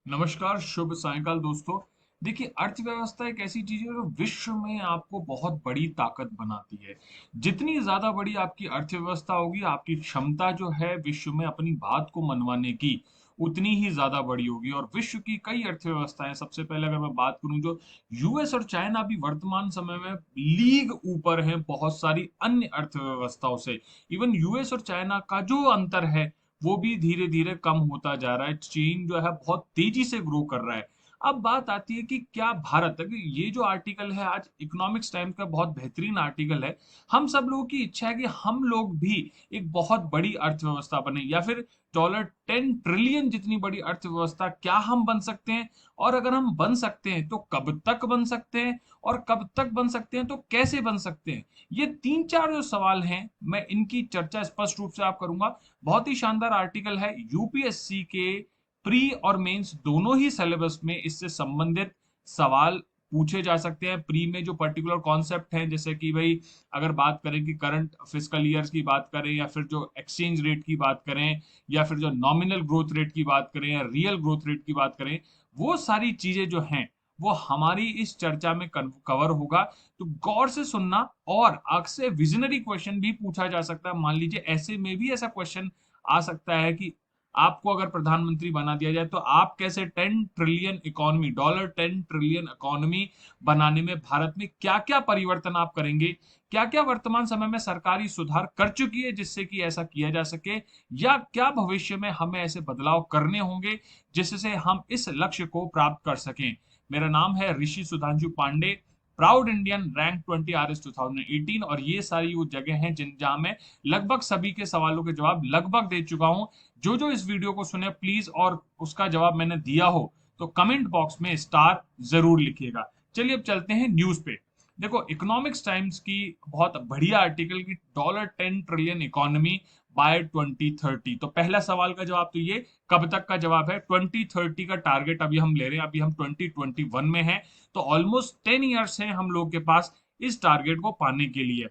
नमस्कार, शुभ सायंकाल दोस्तों। देखिए, अर्थव्यवस्था एक ऐसी चीज़ है जो विश्व में आपको बहुत बड़ी ताकत बनाती है। जितनी ज़्यादा बड़ी आपकी अर्थव्यवस्था होगी, आपकी क्षमता जो है विश्व में अपनी बात को मनवाने की, उतनी ही ज़्यादा बड़ी होगी। और विश्व की कई अर्थव्यवस्थाएँ, सबसे पहले अगर मैं बात करूँ, जो यूएस और चाइना भी वर्तमान समय में लीग ऊपर हैं बहुत सारी अन्य अर्थव्यवस्थाओं से। इवन यूएस और चाइना का जो अंतर है, वो भी धीरे-धीरे कम होता जा रहा है। चीन जो है बहुत तेज़ी से ग्रो कर रहा है। अब बात आती है कि क्या भारत, अगर ये जो आर्टिकल है आज इकोनॉमिक्स टाइम्स का बहुत बेहतरीन आर्टिकल है। हम सब लोगों की इच्छा है कि हम लोग भी एक बहुत बड़ी अर्थव्यवस्था बने, या फिर डॉलर 10 ट्रिलियन जितनी बड़ी अर्थव्यवस्था क्या हम बन सकते हैं? और अगर हम बन सकते हैं तो कब तक बन सकते हैं? और कब तक बन सकते हैं तो कैसे बन सकते हैं? ये 3-4 जो सवाल हैं, मैं इनकी चर्चा स्पष्ट रूप से आप करूँगा। बहुत ही शानदार आर्टिकल है। यूपीएससी के प्री और मेंस दोनों ही सिलेबस में इससे संबंधित सवाल पूछे जा सकते हैं। प्री में जो पर्टिकुलर कॉन्सेप्ट हैं, जैसे कि भाई अगर बात करें कि करंट फिस्कल ईयर्स की बात करें, या फिर जो एक्सचेंज रेट की बात करें, या फिर जो नॉमिनल ग्रोथ रेट की बात करें, या रियल ग्रोथ रेट की बात करें, वो सारी चीजें जो हैं वो हमारी इस चर्चा में कवर होगा। तो गौर से सुनना। और आपसे विजनरी क्वेश्चन भी पूछा जा सकता है। मान लीजिए ऐसे में भी ऐसा क्वेश्चन आ सकता है कि आपको अगर प्रधानमंत्री बना दिया जाए तो आप कैसे 10 trillion economy, dollar 10 trillion economy बनाने में भारत में क्या क्या परिवर्तन आप करेंगे? क्या क्या वर्तमान समय में सरकारी सुधार कर चुकी है जिससे कि ऐसा किया जा सके, या क्या भविष्य में हमें ऐसे बदलाव करने होंगे जिससे हम इस लक्ष्य को प्राप्त कर सकें? मेरा नाम है Rishi Sudhanshu Pandey, proud Indian, rank 20 RS 2018। और ये सारी वो जगह हैं जिन जहां मैं लगभग सभी के सवालों के जवाब लगभग दे चुका हूं। जो जो इस वीडियो को सुने प्लीज, और उसका जवाब मैंने दिया हो तो कमेंट बॉक्स में स्टार जरूर लिखिएगा। चलिए अब चलते हैं न्यूज पे। देखो, इकोनॉमिक्स टाइम्स की बहुत बढ़िया आर्टिकल की डॉलर 10 ट्रिलियन इकोनॉमी बाय 2030। तो पहला सवाल का जवाब तो ये, कब तक का जवाब है 2030 का टारगेट अभी हम ले रहे हैं। अभी हम 2021 में हैं, तो ऑलमोस्ट 10 ईयर्स हैं हम लोग के पास इस टारगेट को पाने के लिए।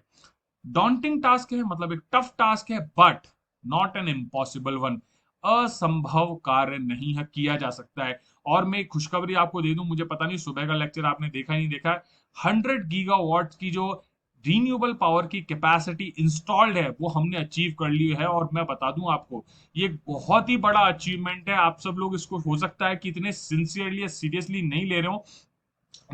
डॉन्टिंग टास्क है, मतलब एक टफ टास्क है, but not an impossible one. असंभव कार्य नहीं है, किया जा सकता है। और मैं एक खुशखबरी आपको दे दूं, मुझे पता नहीं सुबह का लेक्चर आपने देखा नहीं देखा है। 100 गीगावाट की जो रीन्यूएबल पावर की कैपेसिटी इंस्टॉल्ड है वो हमने अचीव कर ली है। और मैं बता दूं आपको, ये एक बहुत ही बड़ा अचीवमेंट है। आप सब लोग इसको हो सकता है कि इतने सिंसियरली या सीरियसली नहीं ले रहे हो,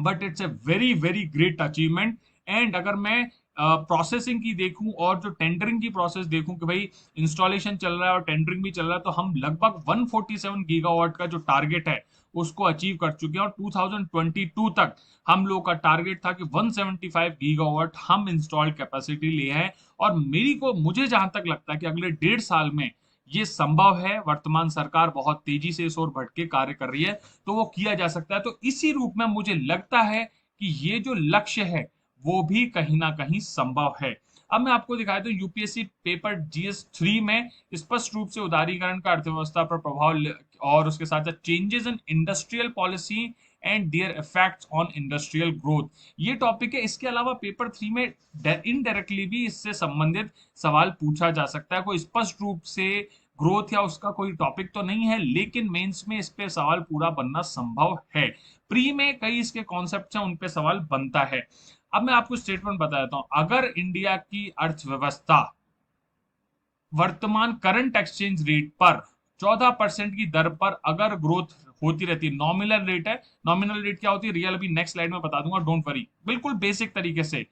but it's a very very great achievement. And अगर मैं प्रोसेसिंग की देखूं और जो टेंडरिंग की प्रोसेस देखूं कि भाई इंस्टॉलेशन चल रहा है और टेंडरिंग भी चल रहा है, तो हम लगभग 147 गीगावाट का जो टारगेट है उसको अचीव कर चुके हैं। और 2022 तक हम लोग का टारगेट था कि 175 गीगावाट हम इंस्टॉल्ड कैपेसिटी ले आए। और मुझे जहां तक लगता है कि अगले 1.5 साल में ये संभव है। वर्तमान सरकार बहुत तेजी से इस ओर बढ़ के कार्य कर रही है, तो वो किया जा सकता है। तो इसी रूप में मुझे लगता है कि ये जो लक्ष्य है वो भी कहीं ना कहीं संभव है। अब मैं आपको दिखाया तो यूपीएससी पेपर जीएस 3 में स्पष्ट रूप से उदारीकरण का अर्थव्यवस्था पर प्रभाव और उसके साथ साथ changes in industrial policy and there effects on industrial growth, ये टॉपिक है। इसके अलावा पेपर 3 में इनडायरेक्टली भी इससे संबंधित सवाल पूछा जा सकता है। कोई स्पष्ट रूप से ग्रोथ या उसका कोई टॉपिक तो नहीं है, लेकिन मेंस में इस पे सवाल पूरा बनना संभव है। प्री में कई इसके कॉन्सेप्ट हैं, उन पे सवाल बनता है। अब मैं आपको स्टेटमेंट बता देता हूं। अगर इंडिया की अर्थव्यवस्था वर्तमान करंट एक्सचेंज रेट पर 14% की दर पर अगर ग्रोथ होती रहती है, नॉमिनल रेट है, नॉमिनल रेट क्या होती है, रियल अभी नेक्स्ट स्लाइड में बता दूंगा, डोंट वरी, बिल्कुल बेसिक तरीके से,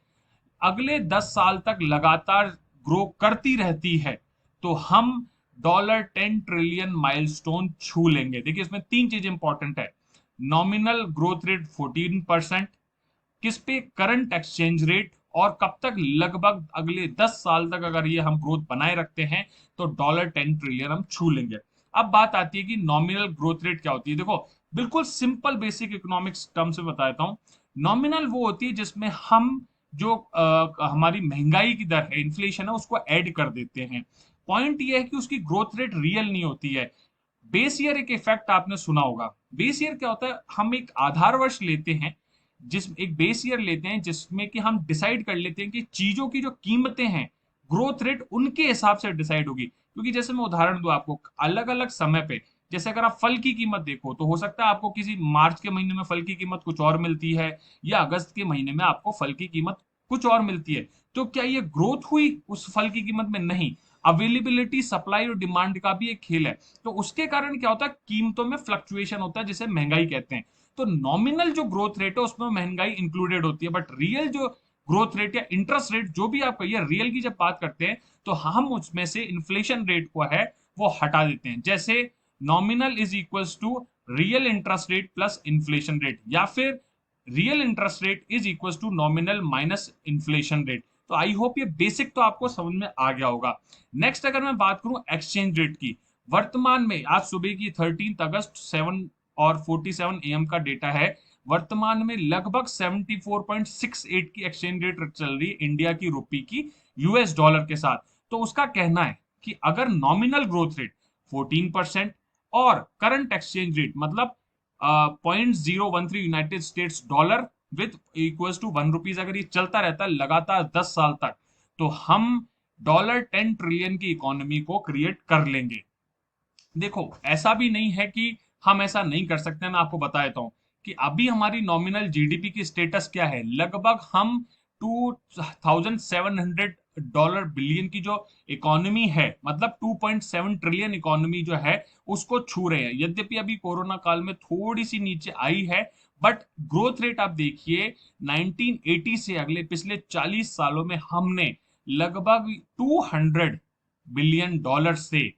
अगले 10 साल तक लगातार ग्रो करती रहती है, तो हम डॉलर 10 ट्रिलियन माइलस्टोन छू लेंगे। देखिए, इसमें तीन चीज इंपॉर्टेंट है। नॉमिनल ग्रोथ रेट 14%, किस पे, करंट एक्सचेंज रेट, और कब तक, लगभग अगले 10 साल तक अगर ये हम ग्रोथ बनाए रखते हैं तो डॉलर 10 ट्रिलियन हम छू लेंगे। अब बात आती है कि नॉमिनल ग्रोथ रेट क्या होती है। देखो, बिल्कुल सिंपल बेसिक इकोनॉमिक्स टर्म से बता देता हूं। नॉमिनल वो होती है जिसमें हम जो हमारी महंगाई की दर है, इन्फ्लेशन है, उसको ऐड कर देते हैं। पॉइंट ये है कि उसकी ग्रोथ रेट रियल नहीं होती है। बेस ईयर एक इफेक्ट आपने सुना होगा। बेस ईयर क्या होता है, हम एक आधार वर्ष लेते हैं, जिस एक बेस ईयर लेते हैं जिसमें कि हम डिसाइड कर लेते हैं कि चीजों की जो कीमतें हैं, ग्रोथ रेट उनके हिसाब से डिसाइड होगी। क्योंकि जैसे मैं उदाहरण दूं आपको, अलग अलग समय पे, जैसे अगर आप फल की कीमत देखो तो हो सकता है आपको किसी मार्च के महीने में फल की कीमत कुछ और मिलती है, या अगस्त के महीने में आपको फल की कीमत कुछ और मिलती है। तो क्या ये ग्रोथ हुई उस फल की कीमत में? नहीं। अवेलेबिलिटी, सप्लाई और डिमांड का भी एक खेल है। तो उसके कारण क्या होता है, कीमतों में फ्लक्चुएशन होता है, जिसे महंगाई कहते हैं। तो नॉमिनल जो ग्रोथ रेट है उसमें महंगाई इंक्लूडेड होती है, बट रियल जो ग्रोथ रेट या इंटरेस्ट रेट जो भी आप कहिए, रियल की जब बात करते हैं तो हम उसमें से इन्फ्लेशन रेट को है वो हटा देते हैं। जैसे nominal is equals to real interest rate plus inflation rate, या फिर real interest rate is equals to nominal minus inflation rate. तो आई होप ये बेसिक तो आपको समझ में आ गया होगा। नेक्स्ट अगर मैं बात करूं एक्सचेंज रेट की, वर्तमान में आज सुबह की 13 अगस्त 7:47 AM का डेटा है। वर्तमान में लगभग 74.68 की एक्सचेंज रेट चल रही है इंडिया की रुपी की यूएस डॉलर के साथ। तो उसका कहना है कि अगर नॉमिनल ग्रोथ रेट 14% और करंट एक्सचेंज रेट मतलब 0.013 United States dollar with equals to ₹1 अगर ये चलता रहता है लगातार 10 साल तक, तो हम $10 ट्रिलियन की इकोनॉमी को क्रिएट कर लेंगे। देखो ऐसा भी नहीं है कि हम ऐसा नहीं कर सकते। मैं आपको बता देता हूं कि अभी हमारी नॉमिनल जीडीपी की स्टेटस क्या है। लगभग हम 2700 बिलियन की जो इकोनॉमी है, मतलब 2.7 ट्रिलियन इकोनॉमी जो है उसको छू रहे हैं। यद्यपि अभी कोरोना काल में थोड़ी सी नीचे आई है, बट ग्रोथ रेट आप देखिए 1980 से अगले पिछले 40 सालों में हमने लगभग $200 बिलियन से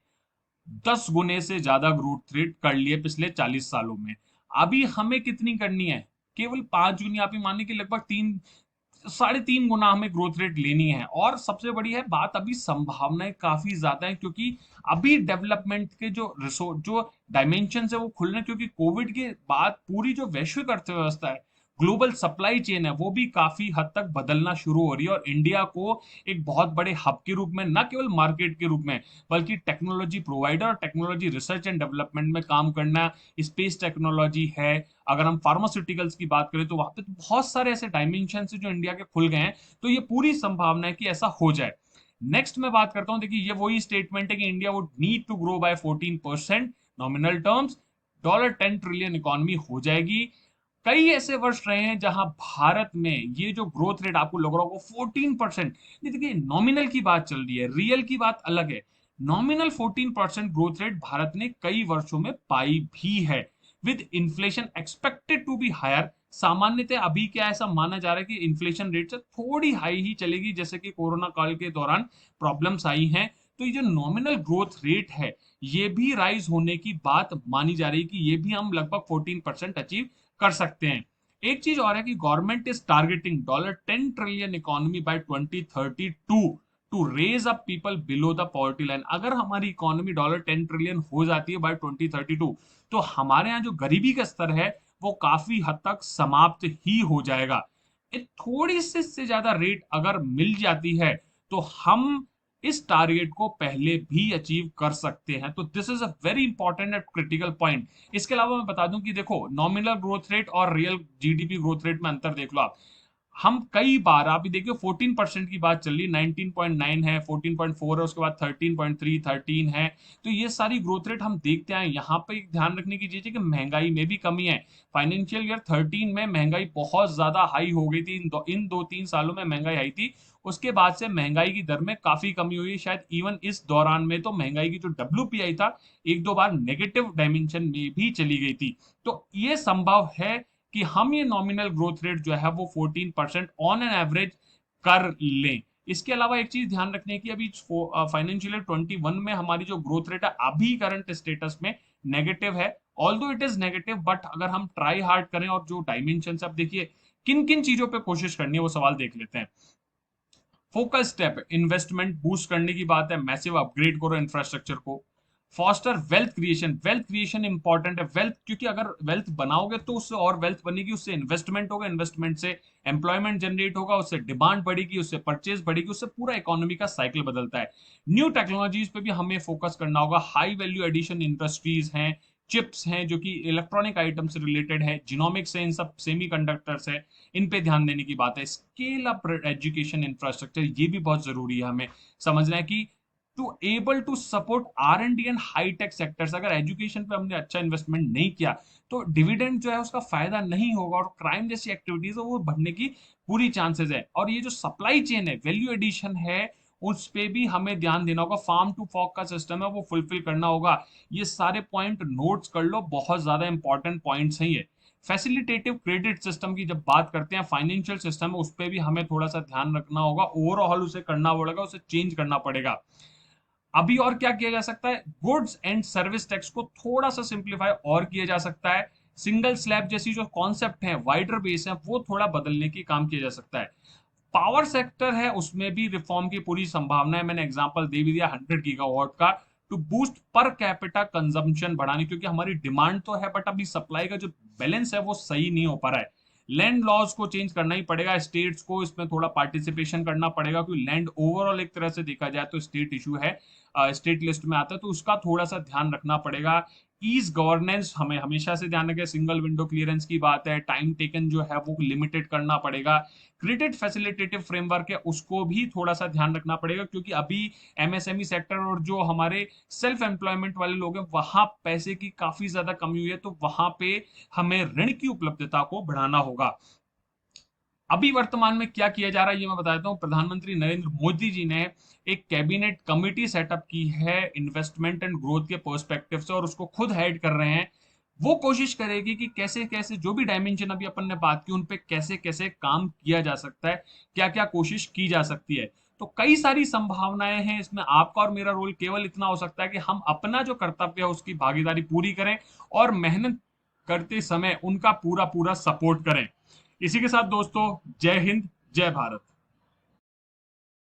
10 गुने से ज्यादा ग्रोथ रेट कर लिए पिछले 40 सालों में। अभी हमें कितनी करनी है? केवल 5 गुनी। आप ये मानिए कि लगभग 3 साढ़े 3 गुना हमें ग्रोथ रेट लेनी है। और सबसे बड़ी है बात, अभी संभावनाएं काफी ज्यादा है, क्योंकि अभी डेवलपमेंट के जो रिसोर्स जो डायमेंशन है वो खुल रहे हैं। क्योंकि कोविड के बाद पूरी जो वैश्विक अर्थव्यवस्था है, ग्लोबल सप्लाई चेन है, वो भी काफी हद तक बदलना शुरू हो रही है। और इंडिया को एक बहुत बड़े हब के रूप में, न केवल मार्केट के रूप में, बल्कि टेक्नोलॉजी प्रोवाइडर और टेक्नोलॉजी रिसर्च एंड डेवलपमेंट में काम करना, स्पेस टेक्नोलॉजी है। अगर हम फार्मास्यूटिकल्स की बात करें तो वहां पे तो बहुत सारे ऐसे डायमेंशन जो इंडिया के खुल गए हैं। तो ये पूरी संभावना है कि ऐसा हो जाए। नेक्स्ट मैं बात करता हूं, देखिए ये वही स्टेटमेंट है कि India would need to grow by 14% nominal terms, $10 trillion economy हो जाएगी। कई ऐसे वर्ष रहे हैं जहां भारत में ये जो ग्रोथ रेट आपको लग रहा होगा 14%, नहीं देखिए नॉमिनल की बात चल रही है, रियल की बात अलग है। नॉमिनल 14% ग्रोथ रेट भारत ने कई वर्षों में पाई भी है, with inflation expected to be higher. सामान्यतः अभी क्या ऐसा माना जा रहा है कि इन्फ्लेशन रेट से थोड़ी हाई ही चलेगी, जैसे कि कोरोना काल के दौरान प्रॉब्लम्स आई हैं। तो ये जो नॉमिनल ग्रोथ रेट है ये भी राइज होने की बात मानी जा रही है कि ये भी हम लगभग 14% अचीव कर सकते हैं। एक चीज और है कि government is targeting $10 trillion economy by 2032 to raise up people below the poverty line. अगर हमारी इकोनॉमी $10 ट्रिलियन हो जाती है बाय 2032, तो हमारे यहाँ जो गरीबी का स्तर है वो काफी हद तक समाप्त ही हो जाएगा। थोड़ी सी से ज्यादा रेट अगर मिल जाती है तो हम इस टारगेट को पहले भी अचीव कर सकते हैं। तो this is a very important and critical point. इसके अलावा मैं बता दूं कि देखो नॉमिनल ग्रोथ रेट और रियल जीडीपी ग्रोथ रेट में अंतर देख लो आप। हम कई बार आप देखिए 14% की बात चल रही, 19.9 है, 14.4 है, उसके बाद 13.3, 13 है। तो ये सारी ग्रोथ रेट हम देखते हैं। यहाँ पे एक ध्यान रखने की चीज है कि महंगाई में भी कमी है। फाइनेंशियल ईयर 13 में महंगाई बहुत ज्यादा हाई हो गई थी, इन 2-3 सालों में महंगाई आई थी। उसके बाद से महंगाई की दर में काफी कमी हुई। शायद इवन इस दौरान में तो महंगाई की जो डब्ल्यूपीआई था एक दो बार नेगेटिव डायमेंशन में भी चली गई थी। तो ये संभव है कि हम ये नॉमिनल ग्रोथ रेट जो है वो 14% ऑन एन एवरेज कर लें। इसके अलावा एक चीज ध्यान रखने की, अभी फाइनेंशियल ईयर 21 में हमारी जो ग्रोथ रेट है अभी करंट स्टेटस में नेगेटिव है। Although it is negative, but अगर हम ट्राई हार्ड करें और जो डायमेंशन अब देखिए किन किन चीजों पे कोशिश करनी है वो सवाल देख लेते हैं। फोकस स्टेप इन्वेस्टमेंट बूस्ट करने की बात है, मैसिव अपग्रेड करो इंफ्रास्ट्रक्चर को। Foster wealth creation, wealth creation important है। वेल्थ, क्योंकि अगर वेल्थ बनाओगे तो उससे और वेल्थ बनेगी, उससे इन्वेस्टमेंट होगा, इन्वेस्टमेंट से एम्प्लॉयमेंट जनरेट होगा, उससे डिमांड बढ़ेगी, उससे परचेज बढ़ेगी, उससे पूरा इकोनॉमी का साइकिल बदलता है। न्यू टेक्नोलॉजीज पे भी हमें फोकस करना होगा। हाई वैल्यू एडिशन इंडस्ट्रीज हैं, चिप्स हैं जो कि इलेक्ट्रॉनिक आइटम से रिलेटेड है, जिनोमिक्स है, इन सब सेमी कंडक्टर्स है, इन पे ध्यान देने की बात है। स्केल अप एजुकेशन इंफ्रास्ट्रक्चर, ये भी बहुत जरूरी है हमें समझना है कि to able to support R&D and high tech sectors. अगर एजुकेशन पे हमने अच्छा इन्वेस्टमेंट नहीं किया तो डिविडेंड जो है उसका फायदा नहीं होगा, और क्राइम जैसी एक्टिविटीज है वो बढ़ने की पूरी चांसेस है। और ये जो सप्लाई चेन है, वैल्यू एडिशन है, उस पे भी हमें ध्यान देना होगा। फार्म टू फॉर्क का सिस्टम है वो फुलफिल करना होगा। ये सारे पॉइंट नोट्स कर लो, बहुत ज्यादा इंपॉर्टेंट पॉइंट्स हैं ये। फैसिलिटेटिव क्रेडिट सिस्टम की जब बात करते हैं, फाइनेंशियल सिस्टम है, उस पर भी हमें थोड़ा सा ध्यान रखना होगा। ओवरऑल उसे करना पड़ेगा, उसे चेंज करना पड़ेगा। अभी और क्या किया जा सकता है, गुड्स एंड सर्विस टैक्स को थोड़ा सा सिंप्लीफाई और किया जा सकता है। सिंगल स्लैब जैसी जो कॉन्सेप्ट है, वाइडर बेस है, वो थोड़ा बदलने की काम किया जा सकता है। पावर सेक्टर है, उसमें भी रिफॉर्म की पूरी संभावना है। मैंने एग्जांपल दे भी दिया 100 गीगावाट का, to boost per capita consumption बढ़ाने, क्योंकि हमारी डिमांड तो है बट अभी सप्लाई का जो बैलेंस है वो सही नहीं हो पा रहा है। लैंड लॉज को चेंज करना ही पड़ेगा, स्टेट्स को इसमें थोड़ा पार्टिसिपेशन करना पड़ेगा, क्योंकि लैंड ओवरऑल एक तरह से देखा जाए तो स्टेट इशू है, स्टेट लिस्ट में आता है, तो उसका थोड़ा सा ध्यान रखना पड़ेगा। ईज गवर्नेंस हमें हमेशा से ध्यान रखें, सिंगल विंडो क्लियरेंस की बात है, टाइम टेकन जो है वो लिमिटेड करना पड़ेगा। क्रेडिट फैसिलिटेटिव फ्रेमवर्क है उसको भी थोड़ा सा ध्यान रखना पड़ेगा, क्योंकि अभी एमएसएमई सेक्टर और जो हमारे सेल्फ एम्प्लॉयमेंट वाले लोग हैं वहां पैसे की काफी ज्यादा कमी हुई है, तो वहां पे हमें ऋण की उपलब्धता को बढ़ाना होगा। अभी वर्तमान में क्या किया जा रहा है ये मैं बता देता हूँ। प्रधानमंत्री नरेंद्र मोदी जी ने एक कैबिनेट कमिटी सेटअप की है इन्वेस्टमेंट एंड ग्रोथ के पर्सपेक्टिव से, और उसको खुद हेड कर रहे हैं। वो कोशिश करेगी कि कैसे कैसे जो भी डायमेंशन अभी अपन ने बात की उन पे कैसे कैसे काम किया जा सकता है, क्या क्या कोशिश की जा सकती है। तो कई सारी संभावनाएं हैं इसमें। आपका और मेरा रोल केवल इतना हो सकता है कि हम अपना जो कर्तव्य है उसकी भागीदारी पूरी करें, और मेहनत करते समय उनका पूरा पूरा सपोर्ट करें। इसी के साथ दोस्तों, जय हिंद, जय भारत।